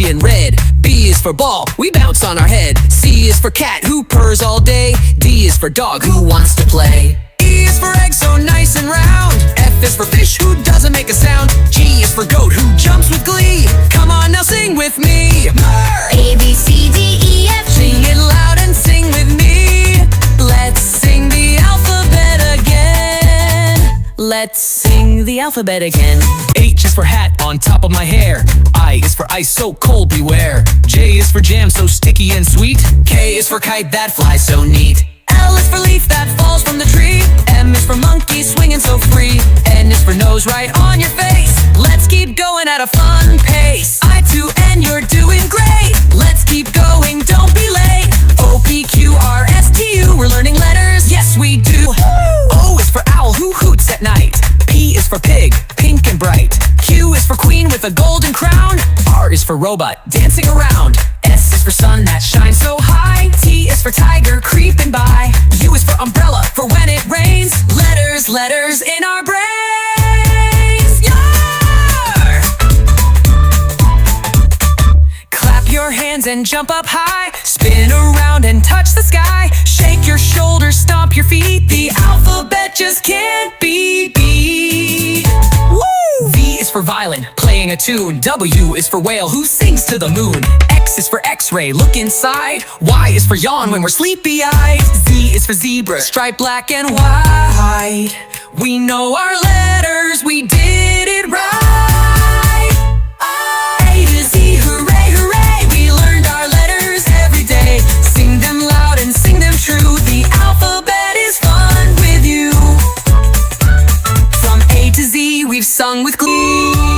bushy and red. B is for ball, we bounce on our head. C is for cat, who purrs all day. D is for dog, who wants to play. E is for egg, so nice and round. F is for fish, who doesn't make a sound. G is for goat, who jumps with glee. Come on now, sing with me. A, B, C, D, E, F, G. Sing it loud and sing with me. Let's sing the alphabet again. Let's sing the alphabet again. H is for hat on top of my hair. I is for ice, so cold beware. J is for jam, so sticky and sweet. K is for kite that flies so neat. L is for leaf that falls from the tree. M is for monkey swinging so free. N is for nose right on your face. Let's keep going at a fun pace. I to N, you're doing great. Let's keep going, don't be late. O, P, Q, R, S, T, U. We're learning letters, yes we do. O is for owl, who hoots at night. P is for pig, pink and bright. Q is for queen with a golden crown. R is for robot, dancing around. S is for sun that shines so high. T is for tiger, creeping by. U is for umbrella, for when it rains. Letters, letters in our brains. Yar! Clap your hands and jump up high. Spin around and touch the sky. Shake your shoulders, stomp your feet. The alphabet just can't be beat. Woo! V is for violin, playing a tune. W is for whale, who sings to the moon. X is for X-ray, look inside. Y is for yawn when we're sleepy-eyed. Z is for zebra, striped black and white. We know our letters, we did it right. A to Z, hooray, hooray. We learned our letters every day. Sing them loud and sing them true. The alphabet is fun with you. From A to Z, we've sung with glee.